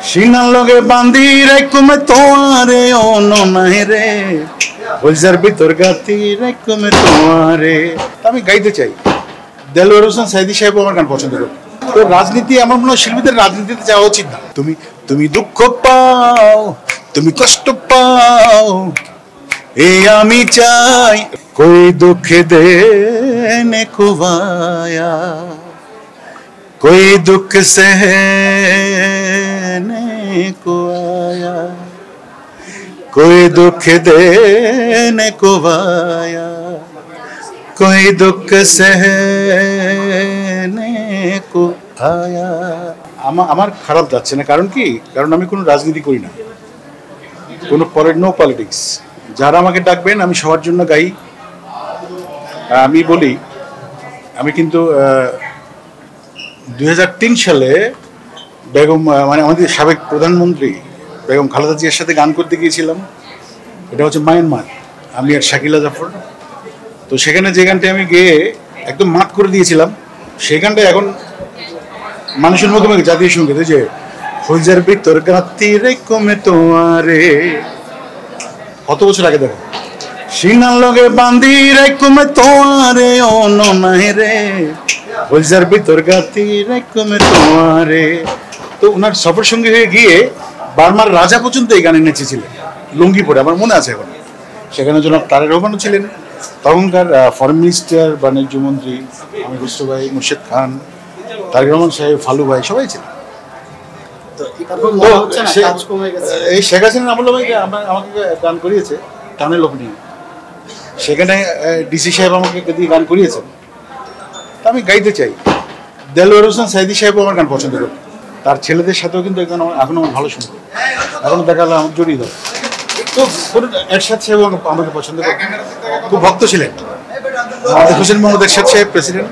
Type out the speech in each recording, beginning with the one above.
সিনার লগে বান্ধি রাইকুমে তোমারে অন্য নাই রে, বলজার ভিতর গাতি রাইকুমে তোমারে। আমি গাইতে চাই। দেলোয়ার হোসেন সাইদি সাহেব আমার গান পছন্দ করি। তো রাজনীতি আমার মনে হয় শিল্পীদের রাজনীতিতে যাওয়া উচিত না। তুমি দুঃখ পাও, তুমি কষ্ট পাও, এই আমি চাই। कोई दुख देने को आया, कोई दुख सहने को आया, कोई दुख देने को आया, कोई दुख सहने को आया। আমার খারাপ যাচ্ছে না, কারণ কি? কারণ আমি কোনো রাজনীতি করি না, কোনো নো পলিটিক্স। যারা আমাকে ডাকবেন আমি সবার জন্য গাই। আমি বলি, আমি কিন্তু 2003 সালে বেগম মানে আমাদের সাবেক প্রধানমন্ত্রী বেগম খালেদা জিয়ার সাথে গান করতে গিয়েছিলাম। এটা হচ্ছে মায়ানমার, আমি আর শাকিলা জাফর। তো সেখানে যে গানটা আমি গেয়ে একদম মাঠ করে দিয়েছিলাম, সেই গানটা এখন মানুষের মুখে মুখে জাতীয় সঙ্গীত, যে হইজার ভিতর গাতি রে কমে তোমারে। কত বছর আগে দেখো, সিনার লগে বান্ধি রাইকুমে তোমারে অন্য নাই রে, বলজার ভিতর গাতি রাইকুমে তোমারে। তো ওনার সফর সঙ্গী হয়ে গিয়ে বার্মার রাজা পর্যন্ত এই গানে নেচেছিলেন লুঙ্গি পরে, আমার মনে আছে এখন। সেখানে জনাব তারেক রহমানও ছিলেন, তখনকার ফরেন মিনিস্টার বাণিজ্য মন্ত্রী আমির খসরু ভাই, মুর্শেদ খান, তারেক রহমান সাহেব, ফালু ভাই, সবাই ছিলেন। এই শেখ হাসিনা আমলে আমাকে গান করিয়েছে টানেল ওপেনিং, সেখানে ডিসি সাহেব আমাকে দিয়ে গান করিয়েছেন। তা আমি গাইতে চাই। দেলোয়ার হোসেন সাইদি সাহেব আমার গান পছন্দ করি, তার ছেলেদের সাথেও কিন্তু এখন আমার ভালো শুনবো, এখন দেখা গেলো আমার জড়িয়ে দেয়। তো এরশাদ সাহেব আমাকে পছন্দ করেন, খুব ভক্ত ছিলেন। আমাদের হোসেন মোহাম্মদ এরশাদ সাহেব প্রেসিডেন্ট,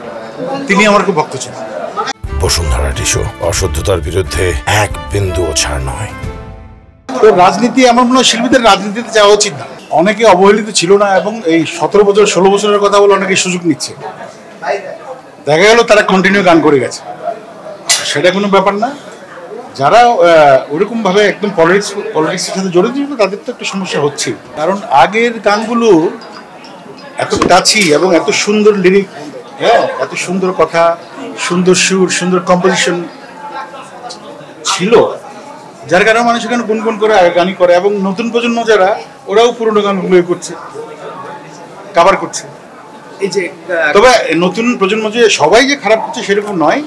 তিনি আমার খুব ভক্ত ছিলেন। বসুন্ধরা টিস্যু, অশুদ্ধতার বিরুদ্ধে এক বিন্দুও ছাড় নয়। তো রাজনীতি আমার মনে হয় শিল্পীদের রাজনীতিতে যাওয়া উচিত না। অনেকে অবহেলিত ছিল না, এবং এই 17 বছর 16 বছরের কথা বলে অনেকে সুযোগ নিচ্ছে। দেখা গেল তারা কন্টিনিউ গান করে গেছে, সেটা কোনো ব্যাপার না। যারা ওরকম ভাবে একদম পলিটিক্সের সাথে জড়িত ছিল তাদের তো একটা সমস্যা হচ্ছে, কারণ আগের গানগুলো এত টাচি এবং এত সুন্দর লিরিক, হ্যাঁ, এত সুন্দর কথা, সুন্দর সুর, সুন্দর কম্পোজিশন ছিল, যার কারণে মানুষ এখানে গুনগুন করে গানই করে। এবং নতুন প্রজন্ম যারা, ওরাও পুরোনো গানগুলো করছে, কাভার করছে। এই যে তবে নতুন প্রজন্ম যে সবাই যে খারাপ করছে সেরকম নয়।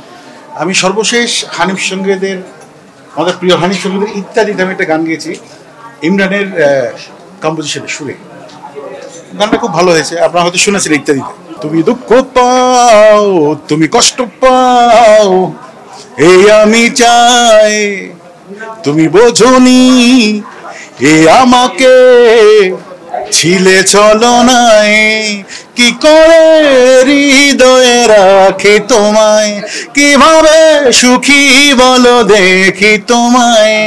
আমি সর্বশেষ হানিফ সঙ্গীদের, আমাদের প্রিয় হানিফ সঙ্গীদের ইত্যাদিতে আমি একটা গান গেয়েছি ইমরানের কম্পোজিশনের সুরে। গানটা খুব ভালো হয়েছে, আপনারা হয়তো শুনেছেন ইত্যাদিতে। তুমি দুঃখ পাও, তুমি কষ্ট পাও, এই আমি চাই, তুমি বোঝনি এ আমাকে ছিলে চলো নাই, কি করে হৃদয়ে রাখি তোমায়, কিভাবে সুখী বলো দেখি তোমায়।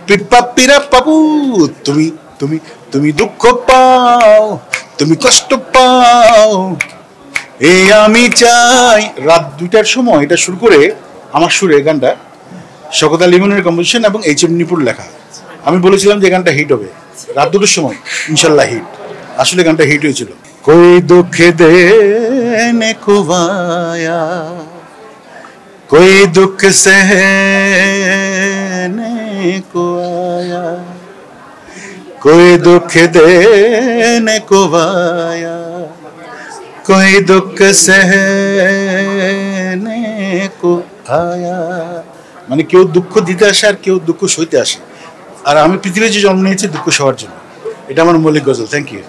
পিপ্পাপিরা পাপু, তুমি তুমি তুমি দুঃখ পাও, তুমি কষ্ট পাও, এই আমি চাই। রাত 2টার সময় এটা শুরু করে আমার সুরে গানটা শওকত আলী ইমনের কম্পোজিশন এবং HM নিপুর লেখা। আমি বলেছিলাম যে গানটা হিট হবে, রাত 2টার সময় ইনশাল্লাহ হিট। আসলে গানটা হিট হয়েছিল। कोई दुख देने को आया, कोई दुख सहने को आया, कोई दुख देने को आया, कोई दुख सहने को आया। মানে কেউ দুঃখ দিতে আসে আর কেউ দুঃখ সইতে আসে, আর আমি পৃথিবীতে জন্ম নিয়েছি দুঃখ সবার জন্য। এটা আমার মৌলিক গজল। Thank you.